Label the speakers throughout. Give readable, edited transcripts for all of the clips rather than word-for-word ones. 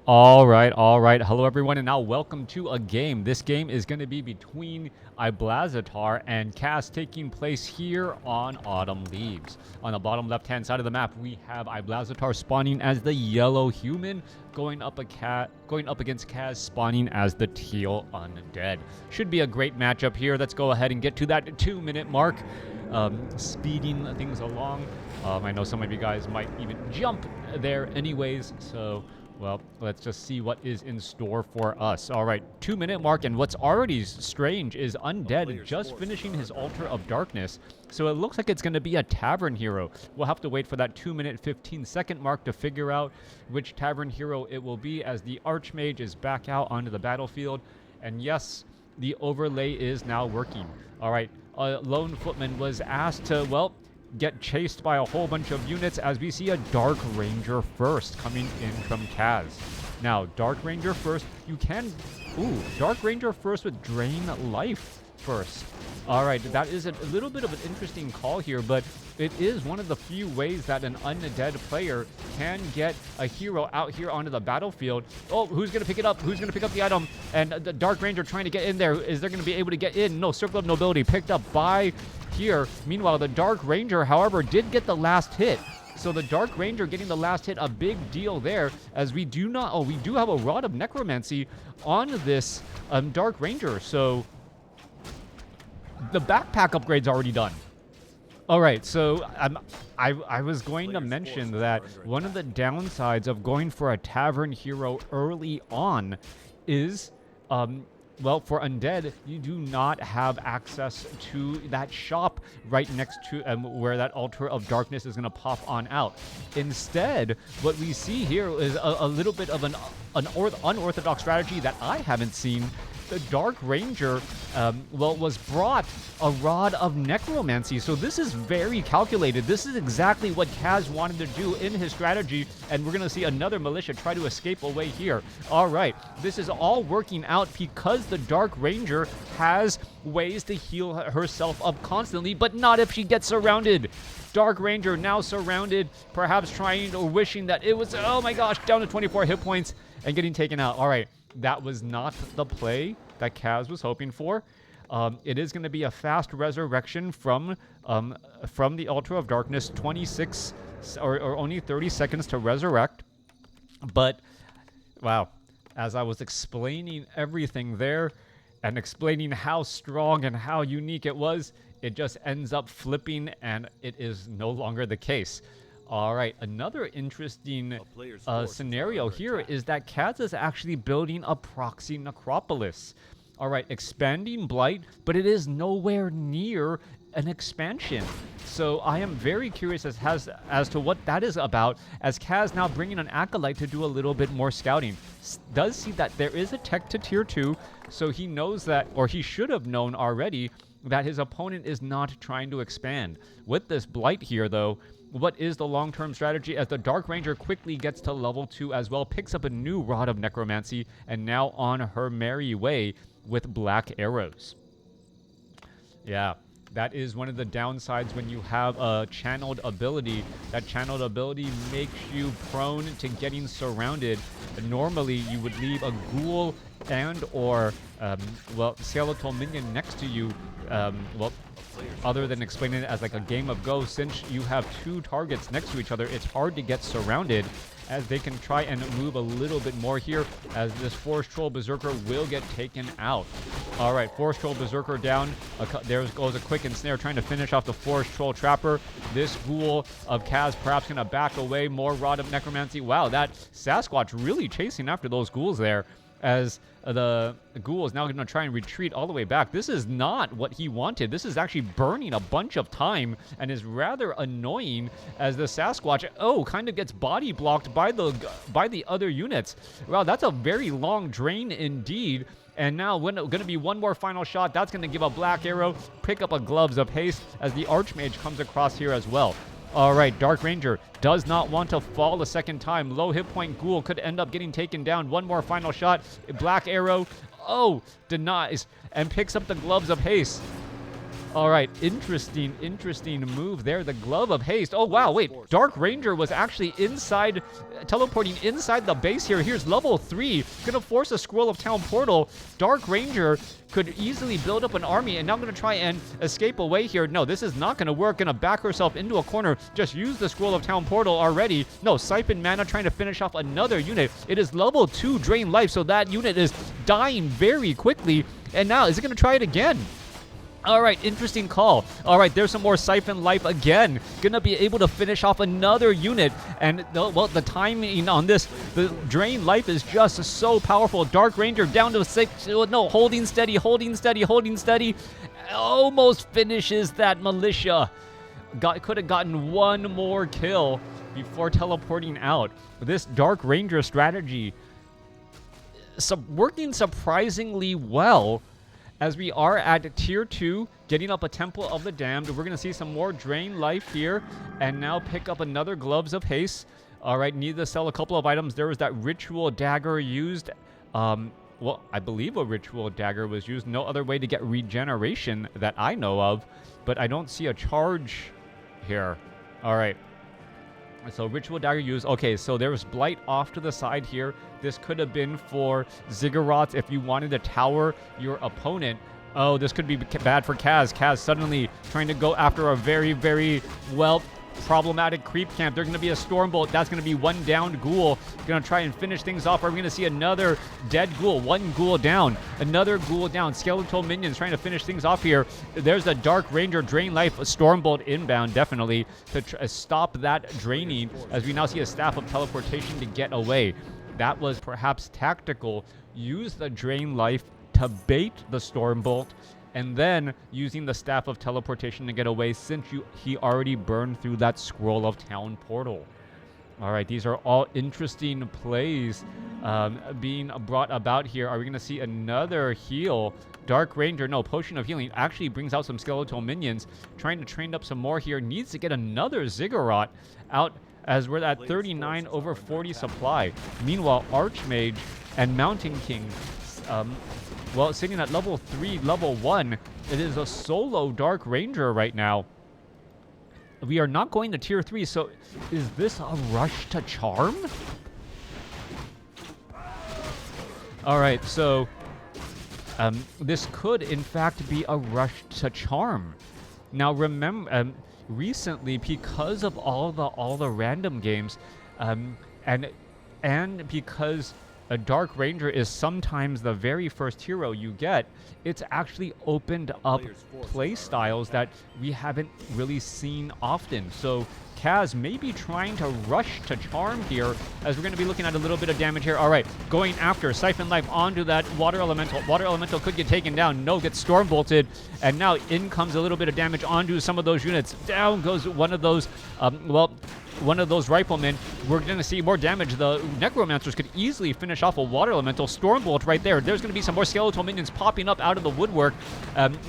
Speaker 1: All right, all right. Hello, everyone, and now welcome to a game. This game is going to be between Iblazatar and Cass, taking place here on Autumn Leaves. On the bottom left-hand side of the map, we have Iblazatar spawning as the yellow human, going up against Cass spawning as the teal undead. Should be a great matchup here. Let's go ahead and get to that 2-minute mark, speeding things along. I know some of you guys might even jump there anyways, so... well, let's just see what is in store for us. All right, 2-minute mark, and what's already strange is Undead just finishing his Altar of Darkness. So it looks like it's going to be a Tavern Hero. We'll have to wait for that 2-minute 15-second mark to figure out which Tavern Hero it will be, as the Archmage is back out onto the battlefield. And yes, the overlay is now working. All right, Lone Footman was asked to, well, get chased by a whole bunch of units, as we see a Dark Ranger first coming in from Kaz. Now, Dark Ranger first, you can... ooh, Dark Ranger first with Drain Life first. Alright, that is a little bit of an interesting call here, but it is one of the few ways that an undead player can get a hero out here onto the battlefield. Oh, who's going to pick it up? Who's going to pick up the item? And the Dark Ranger trying to get in there. Is there going to be able to get in? No, Circle of Nobility picked up by... here. Meanwhile, the Dark Ranger, however, did get the last hit. So the Dark Ranger getting the last hit, a big deal there, as we do not... oh, we do have a Rod of Necromancy on this Dark Ranger. So the backpack upgrade's already done. All right, so I was going to mention that one of the downsides of going for a Tavern Hero early on is... well, for Undead, you do not have access to that shop right next to where that Altar of Darkness is going to pop on out. Instead, what we see here is a little bit of an unorthodox strategy that I haven't seen. The Dark Ranger, well, was brought a Rod of Necromancy. So this is very calculated. This is exactly what Kaz wanted to do in his strategy, and we're going to see another militia try to escape away here. All right, this is all working out because the Dark Ranger has ways to heal herself up constantly, but not if she gets surrounded. Dark Ranger now surrounded, perhaps trying or wishing that it was, oh my gosh, down to 24 hit points and getting taken out. All right. That was not the play that Kaz was hoping for. It is going to be a fast resurrection from the Altar of Darkness, 26 or only 30 seconds to resurrect. But, wow, as I was explaining everything there and explaining how strong and how unique it was, it just ends up flipping, and it is no longer the case. All right, another interesting scenario here is that Kaz is actually building a proxy necropolis. All right, expanding Blight, but it is nowhere near an expansion. So I am very curious as to what that is about, as Kaz now bringing an Acolyte to do a little bit more scouting. Does see that there is a tech to tier 2, so he knows that, or he should have known already, that his opponent is not trying to expand. With this Blight here, though, what is the long-term strategy, as the Dark Ranger quickly gets to level 2 as well, picks up a new Rod of Necromancy, and now on her merry way with Black Arrows. Yeah, that is one of the downsides when you have a channeled ability. That channeled ability makes you prone to getting surrounded. Normally, you would leave a ghoul and or, well, skeletal minion next to you, well, other than explaining it as like a game of Go. Since you have two targets next to each other, it's hard to get surrounded, as they can try and move a little bit more here, as this Forest Troll Berserker will get taken out. All right, Forest Troll Berserker down. There goes a quick ensnare trying to finish off the Forest Troll Trapper. This Ghoul of Kaz perhaps going to back away. More Rod of Necromancy. Wow, that Sasquatch really chasing after those ghouls there, as the ghoul is now going to try and retreat all the way back. This is not what he wanted. This is actually burning a bunch of time and is rather annoying, as the Sasquatch, oh, kind of gets body blocked by the other units. Wow, that's a very long drain indeed. And now going to be one more final shot. That's going to give a Black Arrow, pick up a Gloves of Haste, as the Archmage comes across here as well. All right, Dark Ranger does not want to fall a second time. Low hit point Ghoul could end up getting taken down. One more final shot. Black Arrow, oh, denies and picks up the Gloves of Haste. All right, interesting move there. The Glove of Haste. Oh, wow, wait. Dark Ranger was actually inside, teleporting inside the base here. Here's level 3. Gonna force a Scroll of Town portal. Dark Ranger could easily build up an army, and now I'm gonna try and escape away here. No, this is not gonna work. Gonna back herself into a corner. Just use the Scroll of Town portal already. No, siphon mana, trying to finish off another unit. It is level 2 drain life, so that unit is dying very quickly. And now, is it gonna try it again? All right, interesting call. All right, there's some more Siphon Life again. Gonna be able to finish off another unit. And, well, the timing on this, the Drain Life is just so powerful. Dark Ranger down to 6. No, holding steady. Almost finishes that Militia. Could have gotten one more kill before teleporting out. This Dark Ranger strategy working surprisingly well. As we are at tier 2, getting up a Temple of the Damned. We're going to see some more Drain Life here. And now pick up another Gloves of Haste. All right, need to sell a couple of items. There was that Ritual Dagger used. Well, I believe a Ritual Dagger was used. No other way to get regeneration that I know of. But I don't see a charge here. All right. So Ritual Dagger used. Okay, so there's Blight off to the side here. This could have been for Ziggurats if you wanted to tower your opponent. Oh, this could be bad for Kaz. Kaz suddenly trying to go after a very, very, well, problematic creep camp. There's going to be a Stormbolt. That's going to be one downed ghoul. Going to try and finish things off. Are we going to see another dead ghoul? One ghoul down. Another ghoul down. Skeletal minions trying to finish things off here. There's a Dark Ranger Drain Life. A Stormbolt inbound, definitely, to stop that draining, as we now see a Staff of Teleportation to get away. That was perhaps tactical. Use the Drain Life to bait the Stormbolt, and then using the Staff of Teleportation to get away, since he already burned through that Scroll of Town portal. All right, these are all interesting plays being brought about here. Are we going to see another heal? Dark Ranger, no, Potion of Healing actually brings out some skeletal minions. Trying to train up some more here. Needs to get another Ziggurat out, as we're at 39 over 40 supply. Meanwhile, Archmage and Mountain King, well, sitting at level 3, level 1. It is a solo Dark Ranger right now. We are not going to tier 3, so is this a rush to charm? All right, so this could in fact be a rush to charm. Now remember, recently, because of all the random games, and because a Dark Ranger is sometimes the very first hero you get, it's actually opened up play styles that we haven't really seen often. So Kaz may be trying to rush to charm here, as we're going to be looking at a little bit of damage here. All right, going after Siphon Life onto that Water Elemental. Water Elemental could get taken down. No, gets Storm Bolted, and now in comes a little bit of damage onto some of those units. Down goes one of those, one of those riflemen. We're going to see more damage. The Necromancers could easily finish off a Water Elemental. Stormbolt right there. There's going to be some more skeletal minions popping up out of the woodwork,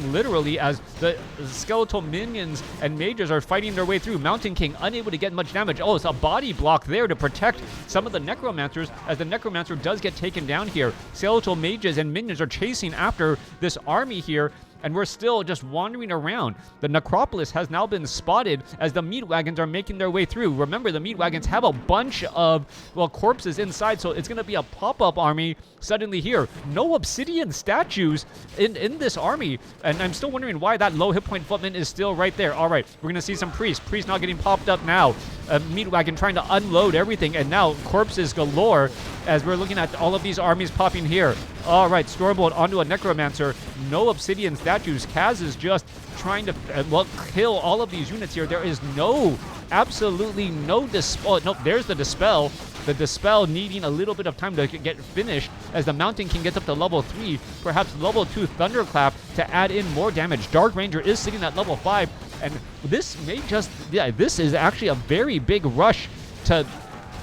Speaker 1: literally, as the skeletal minions and mages are fighting their way through. Mountain King unable to get much damage. Oh, it's a body block there to protect some of the Necromancers, as the Necromancer does get taken down here. Skeletal mages and minions are chasing after this army here, and we're still just wandering around. The Necropolis has now been spotted as the meat wagons are making their way through. Remember, the meat wagons have a bunch of, well, corpses inside, so it's going to be a pop-up army suddenly here. No obsidian statues in this army, and I'm still wondering why that low hit point footman is still right there. All right, we're going to see some priests. Priests now getting popped up now. A meat wagon trying to unload everything, and now corpses galore as we're looking at all of these armies popping here. All right, Stormbolt onto a Necromancer. No obsidian statues. Kaz is just trying to, well, kill all of these units here. There is absolutely no dispel. Nope, there's the Dispel. The Dispel needing a little bit of time to get finished, as the Mountain King gets up to level 3, perhaps level 2 Thunderclap to add in more damage. Dark Ranger is sitting at level 5, and this may just, yeah, this is actually a very big rush to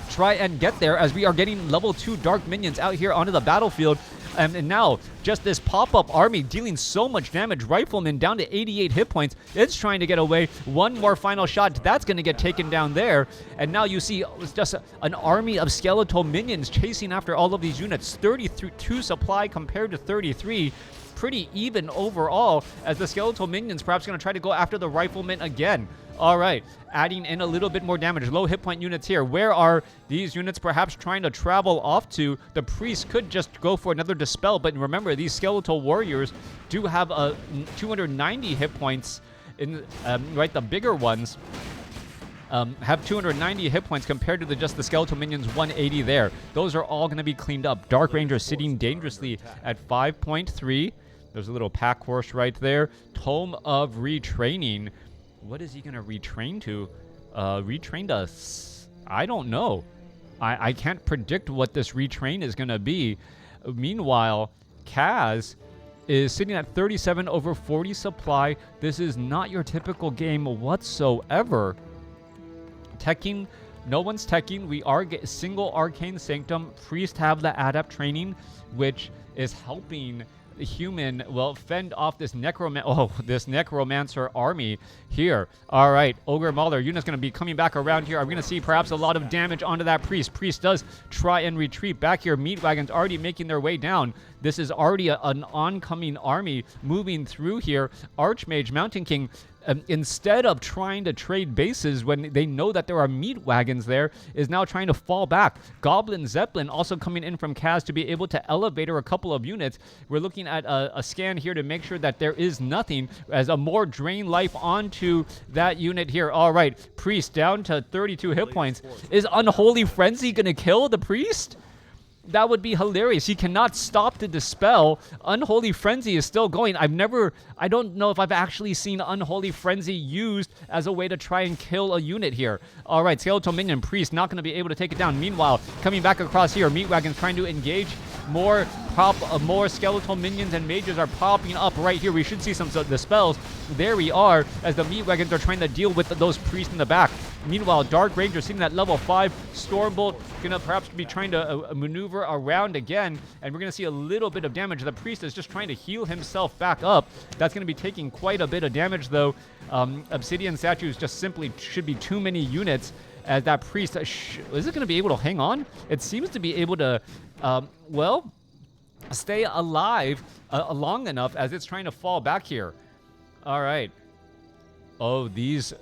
Speaker 1: try and get there, as we are getting level 2 Dark Minions out here onto the battlefield. And now, just this pop-up army dealing so much damage. Rifleman down to 88 hit points. It's trying to get away. One more final shot. That's going to get taken down there. And now you see it's just an army of skeletal minions chasing after all of these units. 32 supply compared to 33. pretty even overall, as the skeletal minions perhaps going to try to go after the rifleman again. All right, adding in a little bit more damage. Low hit point units here. Where are these units perhaps trying to travel off to? The priest could just go for another dispel, but remember, these skeletal warriors do have 290 hit points. In right, the bigger ones have 290 hit points compared to just the skeletal minions 180 there. Those are all going to be cleaned up. Dark Ranger sitting dangerously at 5.3. There's a little pack horse right there. Tome of Retraining. What is he going to retrain to? Retrain us? I don't know. I can't predict what this retrain is going to be. Meanwhile, Kaz is sitting at 37 over 40 supply. This is not your typical game whatsoever. Teching, no one's teching. We are single Arcane Sanctum. Priest have the Adept training, which is helping the human, well, fend off this necromancer army here. All right, Ogre Mauler unit's going to be coming back around here. I'm going to see perhaps a lot of damage onto that priest. Priest does try and retreat back here. Meat wagons already making their way down. This is already an oncoming army moving through here. Archmage, Mountain King, instead of trying to trade bases when they know that there are meat wagons there, is now trying to fall back. Goblin Zeppelin also coming in from Kaz to be able to elevator a couple of units. We're looking at a scan here to make sure that there is nothing, as a more drain life onto that unit here. All right, priest down to 32 hit points. Is Unholy Frenzy gonna kill the priest? That would be hilarious. He cannot stop the dispel. Unholy Frenzy is still going. I don't know if I've actually seen Unholy Frenzy used as a way to try and kill a unit here. All right, Skeletal Minion, Priest, not going to be able to take it down. Meanwhile, coming back across here, Meat Wagon's trying to engage. More skeletal minions and mages are popping up right here. We should see some of the spells. There we are, as the meat wagons are trying to deal with those priests in the back. Meanwhile, Dark Ranger sitting at level 5. Stormbolt gonna perhaps be trying to maneuver around again, and we're gonna see a little bit of damage. The priest is just trying to heal himself back up. That's gonna be taking quite a bit of damage, though. Obsidian statues just simply should be too many units, as that priest is it going to be able to hang on? It seems to be able to, well, stay alive long enough as it's trying to fall back here. All right. Oh, this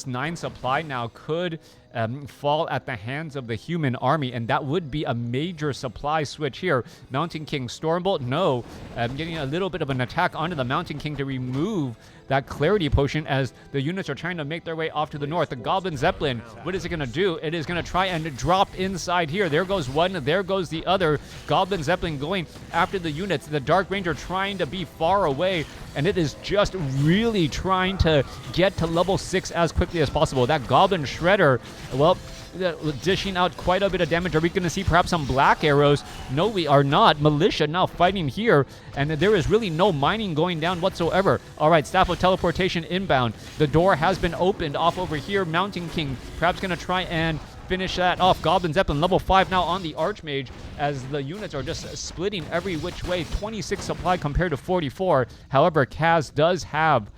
Speaker 1: 9 supply now could fall at the hands of the human army, and that would be a major supply switch here. Mountain King, Stormbolt, no. Getting a little bit of an attack onto the Mountain King to remove that clarity potion as the units are trying to make their way off to the north. The Goblin Zeppelin, what is it going to do? It is going to try and drop inside here. There goes one, there goes the other. Goblin Zeppelin going after the units. The Dark Ranger trying to be far away, and it is just really trying to get to level 6 as quickly as possible. That Goblin Shredder, well, dishing out quite a bit of damage. Are we going to see perhaps some black arrows? No, we are not. Militia now fighting here, and there is really no mining going down whatsoever. All right, Staff of Teleportation inbound. The door has been opened off over here. Mountain King perhaps going to try and finish that off. Goblin Zeppelin level 5 now on the Archmage, as the units are just splitting every which way. 26 supply compared to 44. However, Kaz does have,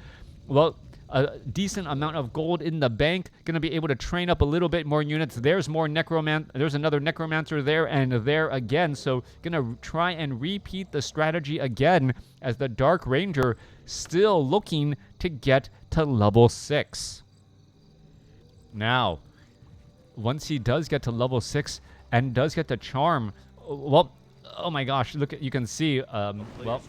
Speaker 1: well, a decent amount of gold in the bank. Going to be able to train up a little bit more units. There's more There's another Necromancer there and there again. So going to try and repeat the strategy again, as the Dark Ranger still looking to get to level 6. Now, once he does get to level 6 and does get the charm, well, oh my gosh, look at, you can see, well,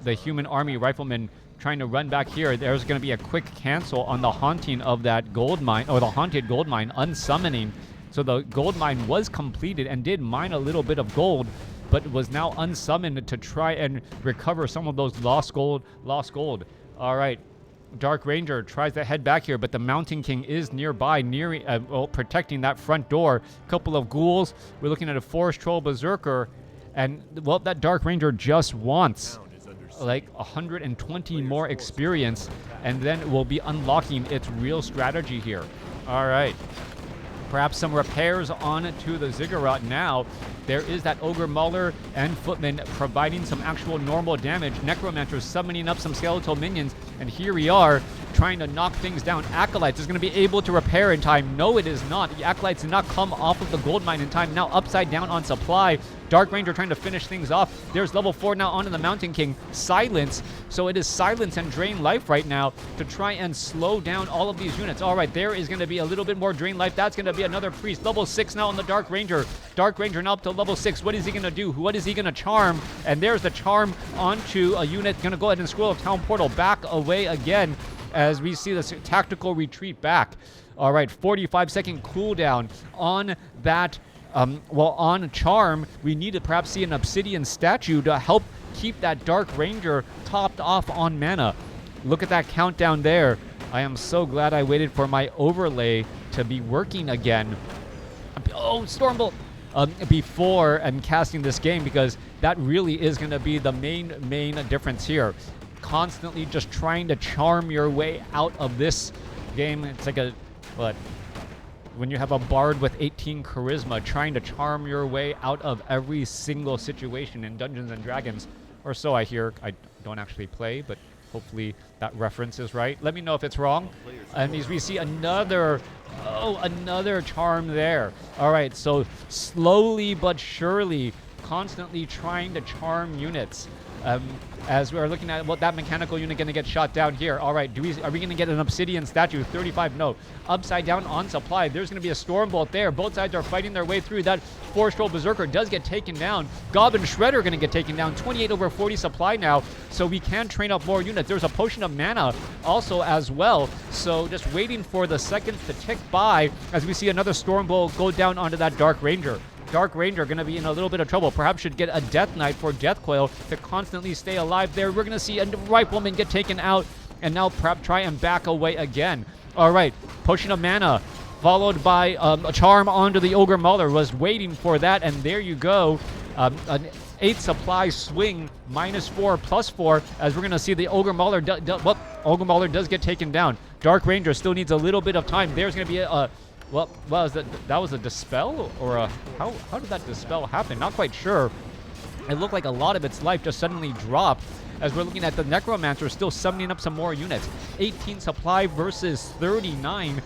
Speaker 1: the human army rifleman trying to run back here. There's going to be a quick cancel on the haunting of that gold mine, or the haunted gold mine unsummoning. So the gold mine was completed and did mine a little bit of gold, but was now unsummoned to try and recover some of those lost gold. All right. Dark Ranger tries to head back here, but the Mountain King is nearby, protecting that front door. Couple of ghouls. We're looking at a Forest Troll Berserker, and, well, that Dark Ranger just wants like 120 more experience, and then we'll be unlocking its real strategy here. All right. Perhaps some repairs on to the Ziggurat now. There is that Ogre Mauler and Footman providing some actual normal damage. Necromancer summoning up some skeletal minions, and here we are. trying to knock things down. Acolytes is going to be able to repair in time. No, it is not. The Acolytes did not come off of the gold mine in time. Now upside down on supply. Dark Ranger trying to finish things off. There's level 4 now onto the Mountain King. Silence. So it is silence and drain life right now to try and slow down all of these units. All right, there is going to be a little bit more drain life. That's going to be another priest. Level 6 now on the Dark Ranger. Dark Ranger now up to level 6. What is he going to do? What is he going to charm? And there's the charm onto a unit. Going to go ahead and scroll of Town Portal back away again as we see this tactical retreat back. All right, 45-second cooldown on that. On charm, we need to perhaps see an obsidian statue to help keep that Dark Ranger topped off on mana. Look at that countdown there. I am so glad I waited for my overlay to be working again. Oh, Stormbolt! Before and casting this game, because that really is going to be the main difference here. Constantly just trying to charm your way out of this game. It's like when you have a bard with 18 charisma trying to charm your way out of every single situation in Dungeons and Dragons, or so I hear. I don't actually play, but hopefully that reference is right. Let me know if it's wrong. And as we see another charm there. All right, so slowly but surely, constantly trying to charm units. As we're looking at what that mechanical unit going to get shot down here. All right, are we going to get an obsidian statue? 35, no. Upside down on supply. There's going to be a Stormbolt there. Both sides are fighting their way through. That 4-stroll Berserker does get taken down. Goblin Shredder going to get taken down. 28 over 40 supply now, so we can train up more units. There's a Potion of Mana also as well, so just waiting for the seconds to tick by as we see another Stormbolt go down onto that Dark Ranger. Dark Ranger going to be in a little bit of trouble. Perhaps should get a Death Knight for Death Coil to constantly stay alive there. We're going to see a Rifleman get taken out and now perhaps try and back away again. All right, Potion of Mana followed by a Charm onto the Ogre Mauler. Was waiting for that, and there you go. An 8 supply swing, -4, +4, as we're going to see the Ogre Mauler. Ogre Mauler does get taken down. Dark Ranger still needs a little bit of time. There's going to be a that was a dispel, or how did that dispel happen? Not quite sure. It looked like a lot of its life just suddenly dropped as we're looking at the Necromancer still summoning up some more units. 18 supply versus 39.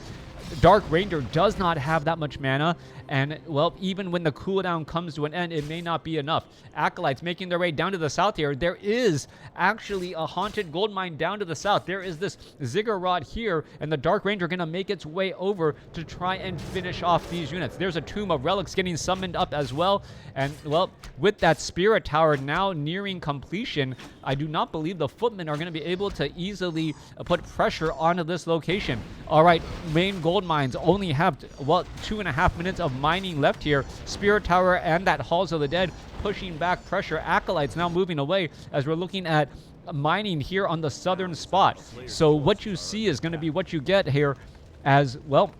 Speaker 1: Dark Ranger does not have that much mana, and, well, even when the cooldown comes to an end, it may not be enough. Acolytes making their way down to the south here. There is actually a haunted gold mine down to the south. There is this ziggurat here, and the Dark Ranger going to make its way over to try and finish off these units. There's a Tomb of Relics getting summoned up as well, and, well, with that Spirit Tower now nearing completion, I do not believe the Footmen are going to be able to easily put pressure onto this location. All right, main gold mines only have, 2.5 minutes of mining left here. Spirit Tower and that Halls of the Dead pushing back pressure. Acolytes now moving away as we're looking at mining here on the southern spot. So what you see is going to be what you get here as, well,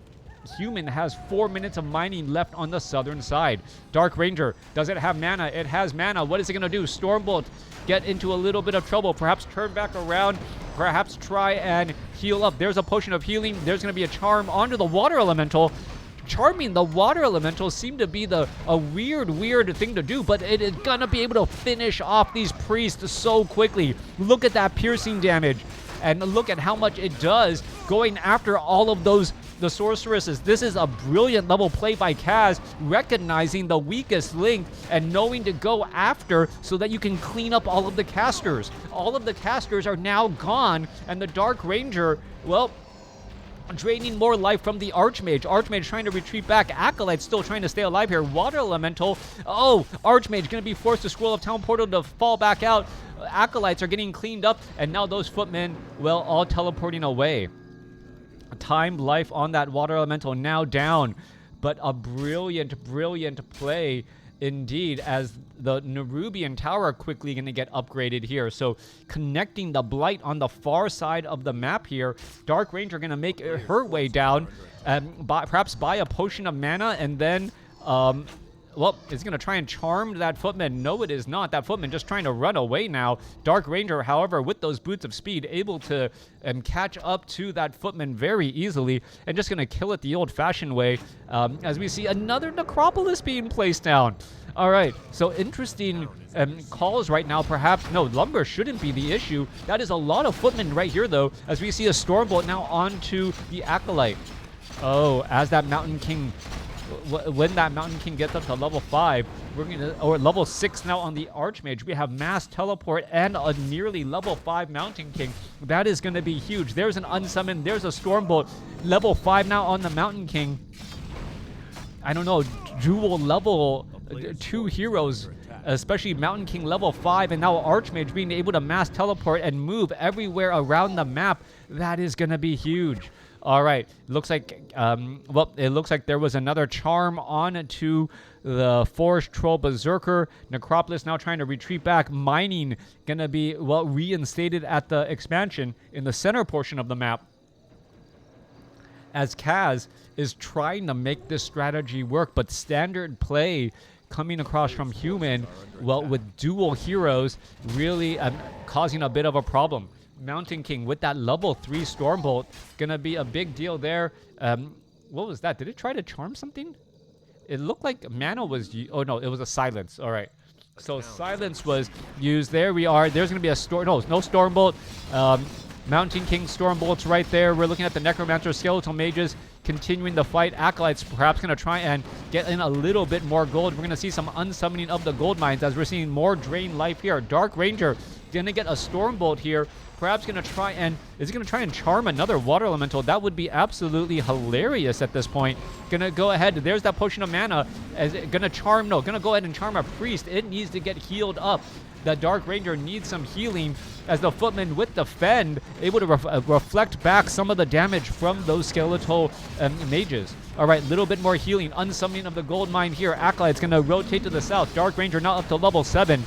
Speaker 1: Human has 4 minutes of mining left on the southern side. Dark Ranger, does it have mana? It has mana. What is it going to do? Stormbolt get into a little bit of trouble. Perhaps turn back around. Perhaps try and heal up. There's a Potion of Healing. There's going to be a Charm onto the Water Elemental. Charming the Water Elemental seemed to be a weird thing to do, but it is going to be able to finish off these priests so quickly. Look at that piercing damage, and look at how much it does going after all of the sorceresses. This is a brilliant level play by Kaz, recognizing the weakest link and knowing to go after so that you can clean up all of the casters. All of the casters are now gone, and the Dark Ranger, well, draining more life from the Archmage. Archmage trying to retreat back. Acolyte still trying to stay alive here. Water Elemental. Oh, Archmage going to be forced to scroll of Town Portal to fall back out. Acolytes are getting cleaned up, and now those Footmen, well, all teleporting away. Timed life on that Water Elemental now down, but a brilliant play indeed, as the Nerubian Tower quickly going to get upgraded here. So connecting the Blight on the far side of the map here. Dark Ranger going to make her way down, perhaps buy a Potion of Mana, and then, well, it's going to try and charm that Footman. No, it is not. That Footman just trying to run away now. Dark Ranger, however, with those Boots of Speed, able to catch up to that Footman very easily, and just going to kill it the old-fashioned way, as we see another Necropolis being placed down. All right, so interesting calls right now. Perhaps, no, lumber shouldn't be the issue. That is a lot of footmen right here, though, as we see a Stormbolt now onto the Acolyte. Oh, as that Mountain King, when that Mountain King gets up to level 5, we're gonna, or level 6 now on the Archmage, we have Mass Teleport and a nearly level 5 Mountain King. That is gonna be huge. There's an Unsummon, there's a Stormbolt, level 5 now on the Mountain King. I don't know, dual level 2 heroes, especially Mountain King level 5 and now Archmage being able to Mass Teleport and move everywhere around the map. That is gonna be huge. All right, looks like, well, it looks like there was another charm on to the Forest Troll Berserker. Necropolis now trying to retreat back. Mining gonna be, well, reinstated at the expansion in the center portion of the map, as Kaz is trying to make this strategy work, but standard play coming across from Human, well, with dual heroes, really causing a bit of a problem. Mountain King with that level 3 Stormbolt, gonna be a big deal there. What was that? Did it try to charm something? It looked like mana was, oh no, it was a silence. All right. So silence was used. There we are. There's gonna be a no Stormbolt. Mountain King Stormbolts right there. We're looking at the Necromancer, Skeletal Mages continuing the fight. Acolytes perhaps going to try and get in a little bit more gold. We're going to see some unsummoning of the gold mines as we're seeing more drain life here. Dark Ranger going to get a Stormbolt here. Perhaps going to try and, is he going to try and charm another Water Elemental? That would be absolutely hilarious at this point. Going to go ahead. There's that Potion of Mana. Going to charm, no, going to go ahead and charm a Priest. It needs to get healed up. The Dark Ranger needs some healing as the Footman with Defend able to reflect back some of the damage from those skeletal mages. All right, little bit more healing. Unsummoning of the gold mine here. Acolyte's going to rotate to the south. Dark Ranger now up to level 7.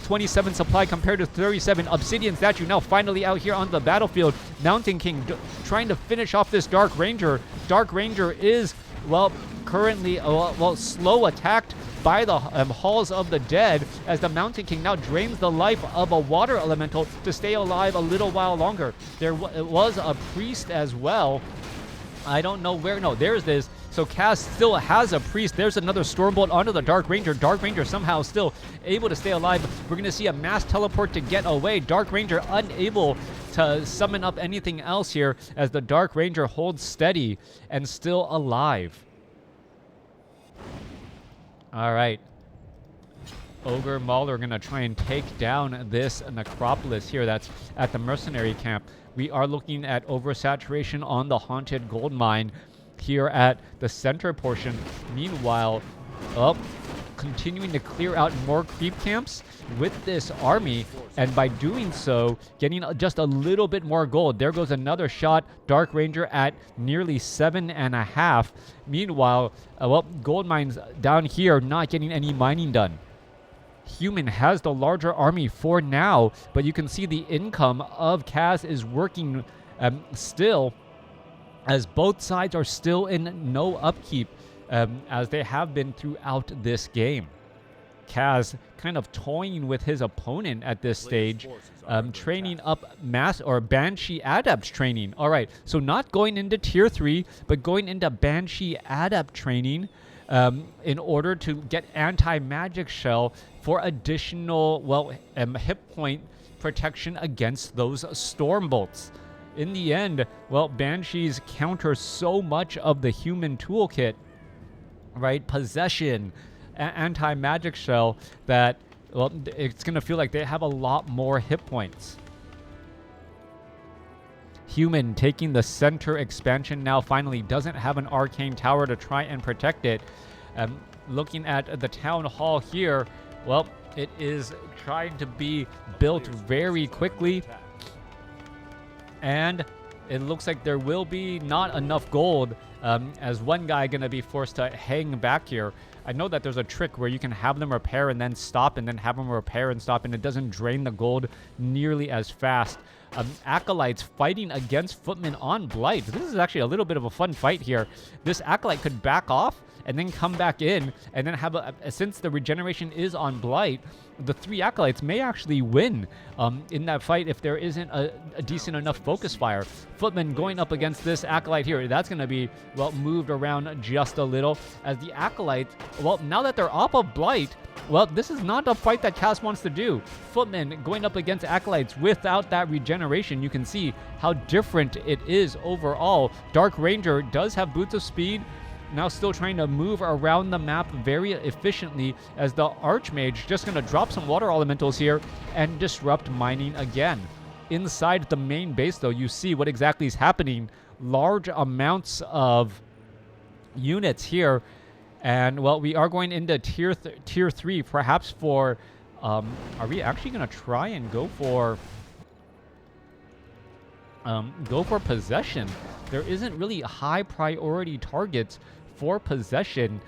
Speaker 1: 27 supply compared to 37. Obsidian statue now finally out here on the battlefield. Mountain King trying to finish off this Dark Ranger. Dark Ranger is, well, currently, well, slow attacked by the Halls of the Dead as the Mountain King now drains the life of a Water Elemental to stay alive a little while longer. There was a Priest as well. I don't know where. No, there's this. So Kaz still has a Priest. There's another Stormbolt onto the Dark Ranger. Dark Ranger somehow still able to stay alive. We're going to see a Mass Teleport to get away. Dark Ranger unable to summon up anything else here as the Dark Ranger holds steady and still alive. All right. Ogre Mauler going to try and take down this Necropolis here that's at the mercenary camp. We are looking at oversaturation on the Haunted Gold Mine here at the center portion. Meanwhile, continuing to clear out more creep camps with this army, and by doing so, getting just a little bit more gold. There goes another shot. Dark Ranger at nearly 7.5. Meanwhile, well, gold mines down here not getting any mining done. Human has the larger army for now, but you can see the income of Kaz is working still, as both sides are still in no upkeep, as they have been throughout this game. Kaz kind of toying with his opponent at this stage, training up Mass or Banshee Adept training. All right, so not going into Tier 3, but going into Banshee Adept training in order to get Anti-Magic Shell for additional, well, hit point protection against those Stormbolts. In the end, well, Banshees counter so much of the human toolkit, right? Possession, Anti-Magic Shell, that, well, it's going to feel like they have a lot more hit points. Human taking the center expansion now finally doesn't have an arcane tower to try and protect it. Looking at the town hall here, well, it is trying to be built very quickly. And it looks like there will be not enough gold, as one guy going to be forced to hang back here. I know that there's a trick where you can have them repair and then stop, and then have them repair and stop, and it doesn't drain the gold nearly as fast. Acolytes fighting against Footmen on Blight. This is actually a little bit of a fun fight here. This Acolyte could back off and then come back in, and then have since the regeneration is on Blight, the 3 Acolytes may actually win in that fight if there isn't a decent enough focus fire. Footman going up against this Acolyte here. That's going to be, well, moved around just a little, as the Acolytes, well, now that they're off of Blight, well, this is not a fight that Cass wants to do. Footman going up against Acolytes without that regeneration. You can see how different it is overall. Dark Ranger does have Boots of Speed, now still trying to move around the map very efficiently, as the Archmage just going to drop some water elementals here and disrupt mining again. Inside the main base, though, you see what exactly is happening. Large amounts of units here. And, well, we are going into tier 3, perhaps for, are we actually going to try and go for possession? There isn't really high priority targets for possession.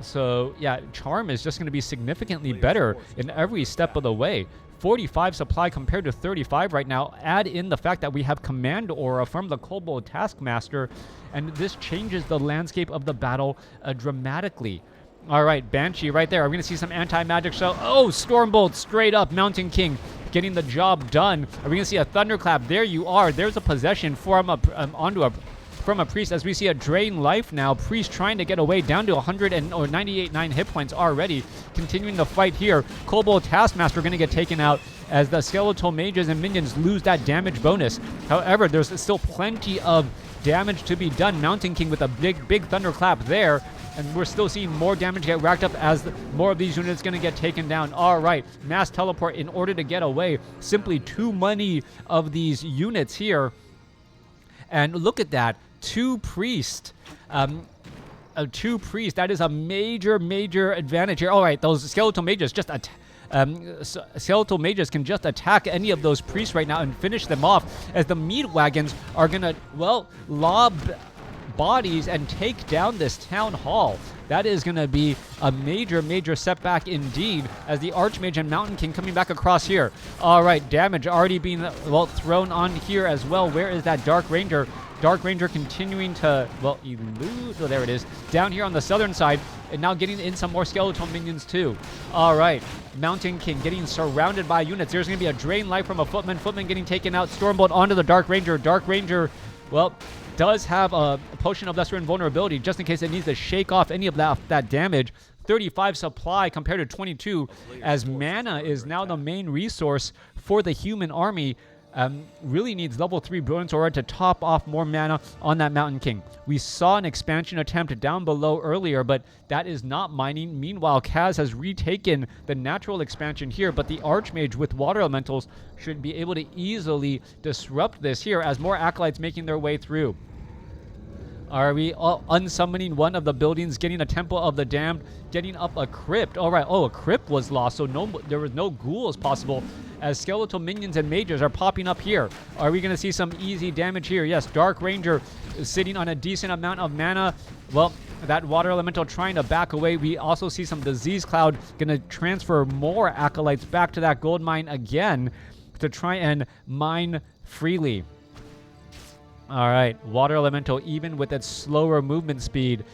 Speaker 1: So, yeah, Charm is just going to be significantly better in every step of the way. 45 supply compared to 35 right now. Add in the fact that we have Command Aura from the Kobold Taskmaster, and this changes the landscape of the battle dramatically. All right, Banshee right there. Are we going to see some anti-magic show? Oh, Stormbolt straight up. Mountain King getting the job done. Are we going to see a Thunderclap? There you are. There's a possession from a Priest, as we see a drain life now. Priest trying to get away, down to 98.9 hit points already. Continuing the fight here. Kobold Taskmaster going to get taken out as the Skeletal Mages and Minions lose that damage bonus. However, there's still plenty of damage to be done. Mountain King with a big Thunderclap there. And we're still seeing more damage get racked up as more of these units going to get taken down. All right, mass teleport in order to get away. Simply too many of these units here. And look at that. Two priests. That is a major advantage here. All right, those skeletal mages just skeletal mages can just attack any of those priests right now and finish them off, as the meat wagons are gonna, well, lob bodies and take down this town hall. That is going to be a major setback indeed, as the Archmage and Mountain King coming back across here. All right, damage already being, well, thrown on here as well. Where is that Dark Ranger? Dark Ranger continuing to, well, elude. Oh, there it is. Down here on the southern side, and now getting in some more skeletal minions too. All right, Mountain King getting surrounded by units. There's going to be a Drain Life from a Footman. Footman getting taken out. Stormbolt onto the Dark Ranger. Dark Ranger, well, does have a potion of lesser invulnerability just in case it needs to shake off any of that damage. 35 supply compared to 22, as mana is now the main resource for the human army. Really needs level 3 Brilliance Aura to top off more mana on that Mountain King. We saw an expansion attempt down below earlier, but that is not mining. Meanwhile, Kaz has retaken the natural expansion here, but the Archmage with Water Elementals should be able to easily disrupt this here as more Acolytes making their way through. Are we unsummoning one of the buildings, getting a Temple of the Damned, getting up a crypt? All right. Oh, a crypt was lost, so there was no ghouls possible, as skeletal minions and mages are popping up here. Are we going to see some easy damage here? Yes, Dark Ranger is sitting on a decent amount of mana. Well, that Water Elemental trying to back away. We also see some Disease Cloud going to transfer more Acolytes back to that gold mine again to try and mine freely. All right, Water Elemental, even with its slower movement speed,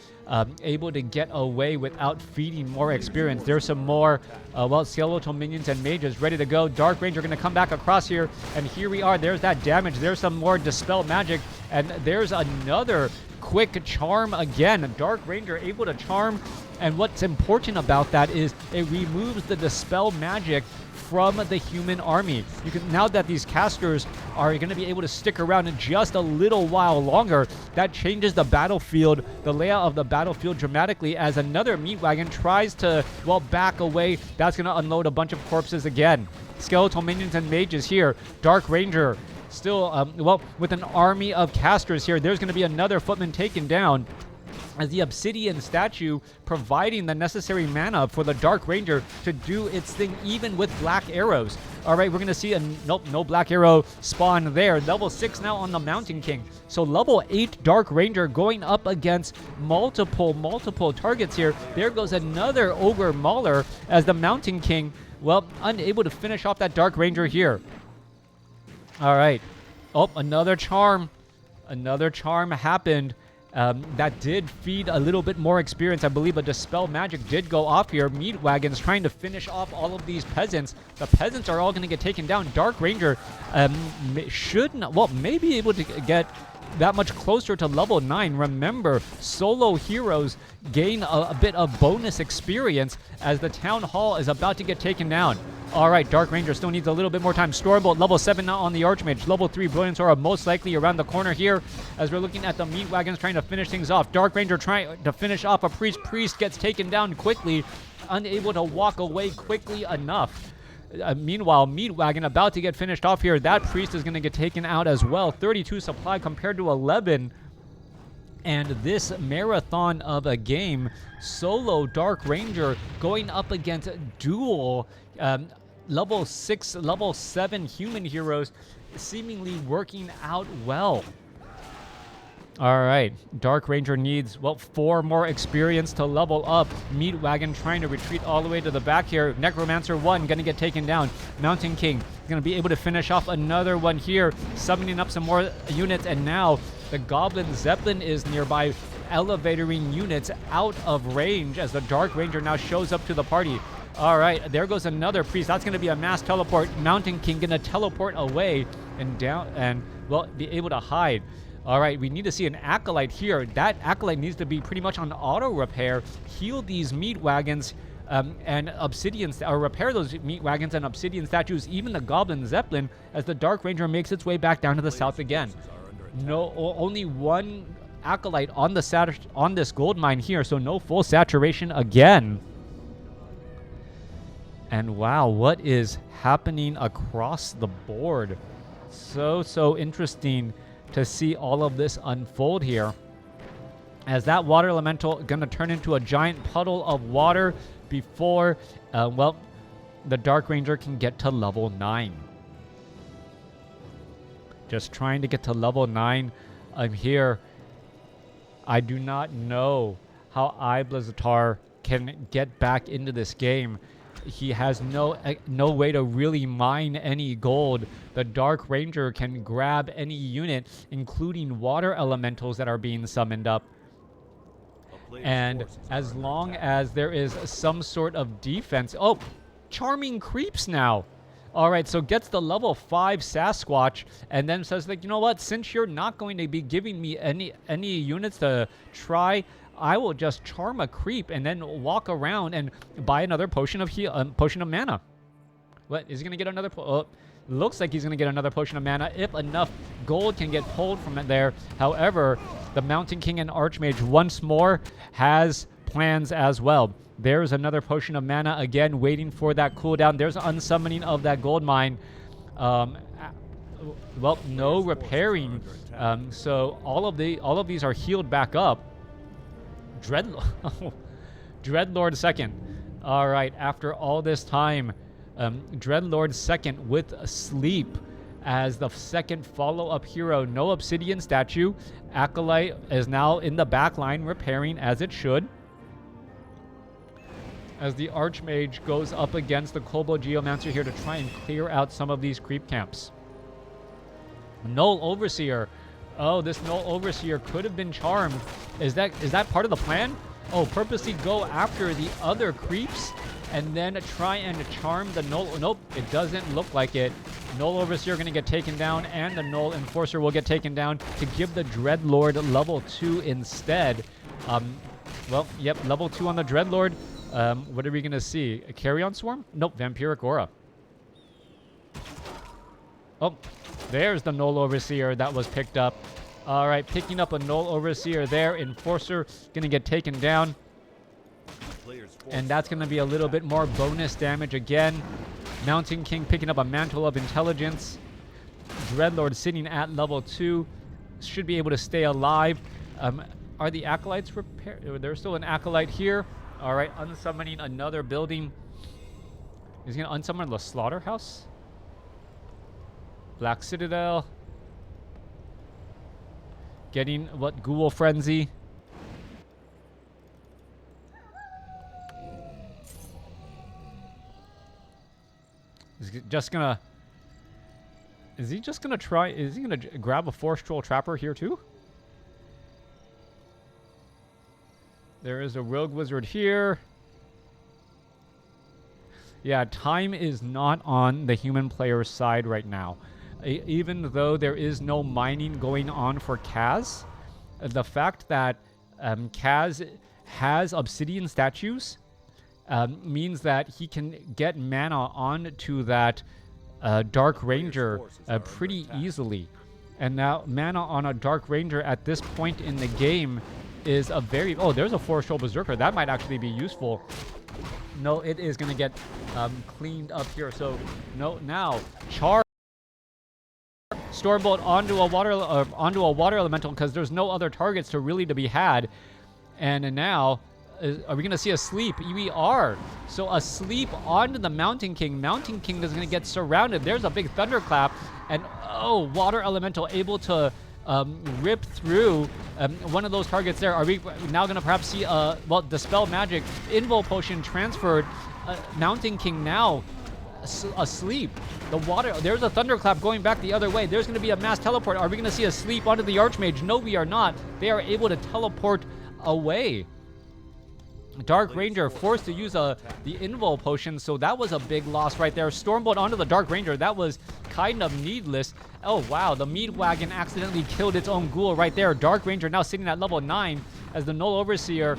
Speaker 1: able to get away without feeding more experience. There's some more, well, skeletal minions and mages ready to go. Dark Ranger going to come back across here, and here we are. There's that damage. There's some more Dispel Magic, and there's another quick charm again. Dark Ranger able to charm, and what's important about that is it removes the Dispel Magic from the human army. You can, now that these casters are going to be able to stick around just a little while longer, that changes the battlefield, the layout of the battlefield dramatically, as another meat wagon tries to, well, back away. That's going to unload a bunch of corpses again. Skeletal minions and mages here. Dark Ranger still, well, with an army of casters here. There's going to be another Footman taken down, as the Obsidian statue providing the necessary mana for the Dark Ranger to do its thing, even with black arrows. All right, we're going to see no black arrow spawn there. Level 6 now on the Mountain King. So level 8 Dark Ranger going up against multiple targets here. There goes another Ogre Mauler, as the Mountain King, well, unable to finish off that Dark Ranger here. All right. Oh, another charm. Another charm happened. That did feed a little bit more experience. I believe a Dispel Magic did go off here. Meat wagons trying to finish off all of these peasants. The peasants are all going to get taken down. Dark Ranger should not, well, may be able to get that much closer to level 9. Remember, solo heroes gain a bit of bonus experience as the Town Hall is about to get taken down. All right, Dark Ranger still needs a little bit more time. Stormbolt, level 7 now on the Archmage. Level 3 Brilliance Aura most likely around the corner here as we're looking at the Meat Wagons trying to finish things off. Dark Ranger trying to finish off a Priest. Priest gets taken down quickly, unable to walk away quickly enough. Meanwhile, Meat Wagon about to get finished off here. That Priest is going to get taken out as well. 32 supply compared to 11. And this marathon of a game, solo Dark Ranger going up against dual level 6, level 7 human heroes, seemingly working out well. All right, Dark Ranger needs, well, 4 more experience to level up. Meat Wagon trying to retreat all the way to the back here. Necromancer 1 going to get taken down. Mountain King going to be able to finish off another one here, summoning up some more units, and now the Goblin Zeppelin is nearby, elevatoring units out of range as the Dark Ranger now shows up to the party. All right, there goes another Priest. That's going to be a mass teleport. Mountain King going to teleport away and down and, well, be able to hide. All right, we need to see an Acolyte here. That Acolyte needs to be pretty much on auto repair, heal these Meat Wagons and Obsidian, or repair those Meat Wagons and Obsidian statues, even the Goblin Zeppelin, as the Dark Ranger makes its way back down to the south again. No, only one Acolyte on this gold mine here, so no full saturation again. And wow, what is happening across the board? So interesting to see all of this unfold here. As that water elemental gonna turn into a giant puddle of water before, well, the Dark Ranger can get to level 9. Just trying to get to level 9. I'm here. I do not know how Iblazatar can get back into this game. He has no way to really mine any gold. The Dark Ranger can grab any unit, including water elementals that are being summoned up. And as long as there is some sort of defense... Oh, Charming creeps now. All right, so gets the level 5 Sasquatch and then says, like, you know what? Since you're not going to be giving me any units to try, I will just charm a creep and then walk around and buy another potion of potion of mana. What is he gonna get another? Looks like he's gonna get another potion of mana if enough gold can get pulled from it there. However, the Mountain King and Archmage once more has plans as well. There's another potion of mana again, waiting for that cooldown. There's an unsummoning of that gold mine. Well, no repairing. So all of these are healed back up. Dreadlord second. All right, after all this time, Dreadlord second with sleep as the second follow-up hero. No Obsidian statue. Acolyte is now in the back line repairing as it should. As the Archmage goes up against the Kobold Geomancer here to try and clear out some of these creep camps. Null Overseer. Oh, this Null Overseer could have been charmed. Is that part of the plan? Oh, purposely go after the other creeps and then try and charm the Null. Nope, it doesn't look like it. Null Overseer going to get taken down, and the Null Enforcer will get taken down to give the Dreadlord level 2 instead. Well, yep, level 2 on the Dreadlord. What are we going to see? A Carrion Swarm? Nope, Vampiric Aura. Oh, there's the Null Overseer that was picked up. All right, picking up a Null Overseer there. Enforcer going to get taken down. And that's going to be a little bit more bonus damage again. Mountain King picking up a Mantle of Intelligence. Dreadlord sitting at level 2. Should be able to stay alive. Are the Acolytes repaired? There's still an Acolyte here. All right, unsummoning another building. He's going to unsummon the Slaughterhouse. Black Citadel. Getting what? Ghoul Frenzy. Is he just gonna try? Is he gonna grab a Forest Troll Trapper here too? There is a Rogue Wizard here. Yeah, time is not on the human player's side right now. even though there is no mining going on for Kaz, the fact that Kaz has obsidian statues means that he can get mana onto that Dark Ranger pretty easily. And now mana on a Dark Ranger at this point in the game is a very... Oh, there's a Forest Troll Berserker. That might actually be useful. No, it is going to get cleaned up here. So, no, now, Charge Stormbolt onto a water elemental because there's no other targets to be had. And now, are we going to see a sleep? We are. So a sleep onto the Mountain King. Mountain King is going to get surrounded. There's a big thunderclap. And, oh, water elemental able to rip through one of those targets there. Are we now going to perhaps see well, Dispel Magic, Invul Potion transferred. Mountain King now asleep. The water, there's a thunderclap going back the other way. There's going to be a mass teleport. Are we going to see a sleep onto the Archmage? No, we are not. They are able to teleport away. Dark Ranger forced to use the Invul Potion, so that was a big loss right there. Stormbolt onto the Dark Ranger. That was kind of needless. Oh, wow. The Meat Wagon accidentally killed its own ghoul right there. Dark Ranger now sitting at level 9 as the Null Overseer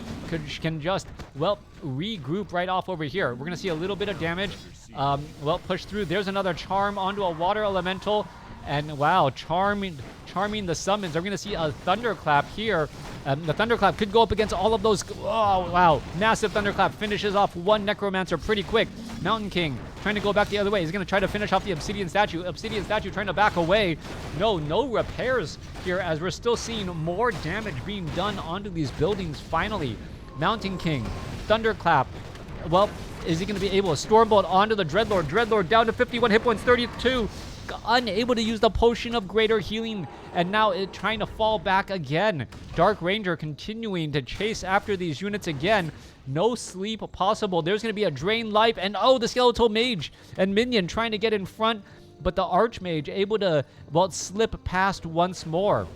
Speaker 1: can just, well, regroup right off over here. We're going to see a little bit of damage. Well, push through. There's another Charm onto a Water Elemental. And, wow, charming the summons. We're going to see a Thunderclap here. The Thunderclap could go up against all of those. Oh, wow. Massive Thunderclap finishes off one Necromancer pretty quick. Mountain King trying to go back the other way. He's going to try to finish off the Obsidian Statue. Obsidian Statue trying to back away. No repairs here as we're still seeing more damage being done onto these buildings finally. Mountain King, Thunderclap. Well, is he going to be able to Stormbolt onto the Dreadlord? Dreadlord down to 51 hit points, 32. Unable to use the Potion of Greater Healing, and now it trying to fall back again. Dark Ranger continuing to chase after these units again. No sleep possible. There's going to be a Drain Life, and oh, the Skeletal Mage and Minion trying to get in front, but the Archmage able to, well, slip past once more.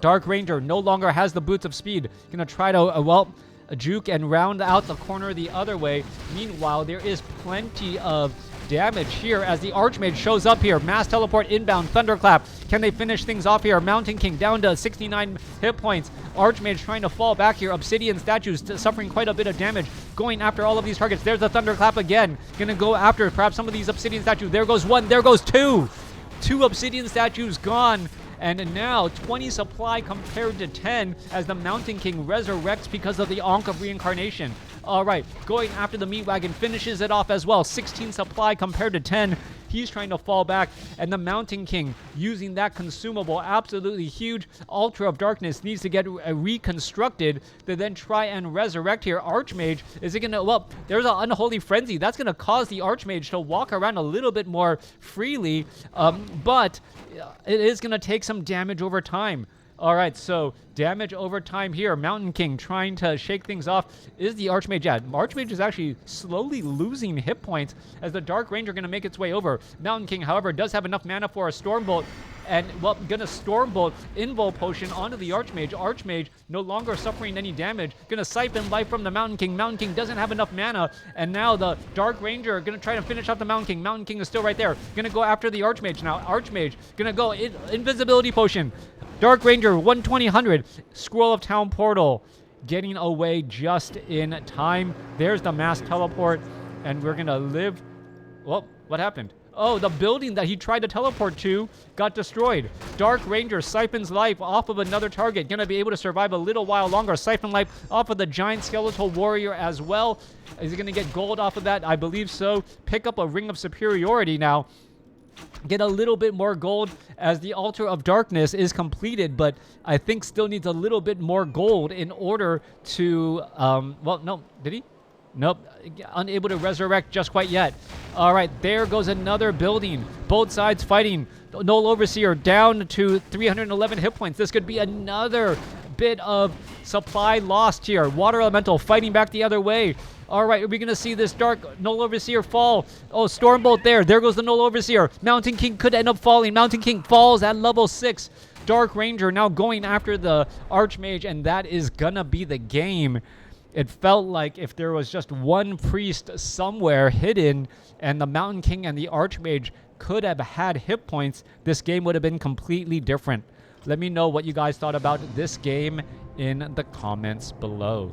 Speaker 1: Dark Ranger no longer has the Boots of Speed. Going to try to, well, juke and round out the corner the other way. Meanwhile, there is plenty of damage here as the Archmage shows up here. Mass teleport inbound, Thunderclap. Can they finish things off here? Mountain King down to 69 hit points. Archmage trying to fall back here. Obsidian Statues suffering quite a bit of damage. Going after all of these targets. There's the Thunderclap again. Gonna go after perhaps some of these Obsidian Statues. There goes one. There goes two. Two Obsidian Statues gone. And now 20 supply compared to 10 as the Mountain King resurrects because of the Ankh of Reincarnation. All right, going after the Meat Wagon, finishes it off as well. 16 supply compared to 10. He's trying to fall back, and the Mountain King using that consumable, absolutely huge. Altar of Darkness needs to get reconstructed to then try and resurrect here. Archmage, is it going to, well, there's an Unholy Frenzy. That's going to cause the Archmage to walk around a little bit more freely, but it is going to take some damage over time. All right, so damage over time here. Mountain King trying to shake things off. Is the Archmage? Yeah, Archmage is actually slowly losing hit points as the Dark Ranger going to make its way over. Mountain King, however, does have enough mana for a Stormbolt. And, well, gonna Stormbolt Invul Potion onto the Archmage. Archmage no longer suffering any damage. Gonna siphon life from the Mountain King. Mountain King doesn't have enough mana. And now the Dark Ranger gonna try to finish off the Mountain King. Mountain King is still right there. Gonna go after the Archmage now. Archmage gonna go Invisibility Potion. Dark Ranger 120-100. Scroll of Town Portal getting away just in time. There's the mass teleport. And we're gonna live. Well, what happened? Oh, the building that he tried to teleport to got destroyed. Dark Ranger siphons life off of another target. Gonna be able to survive a little while longer. Siphon life off of the giant skeletal warrior as well. Is he gonna get gold off of that? I believe so. Pick up a Ring of Superiority now. Get a little bit more gold as the Altar of Darkness is completed, but I think still needs a little bit more gold in order to, well, no, did he? Nope, unable to resurrect just quite yet. All right, there goes another building. Both sides fighting. Null Overseer down to 311 hit points. This could be another bit of supply lost here. Water Elemental fighting back the other way. All right, are we going to see this Dark Null Overseer fall? Oh, Stormbolt there. There goes the Null Overseer. Mountain King could end up falling. Mountain King falls at level 6. Dark Ranger now going after the Archmage, and that is going to be the game. It felt like if there was just one priest somewhere hidden and the Mountain King and the Archmage could have had hit points, this game would have been completely different. Let me know what you guys thought about this game in the comments below.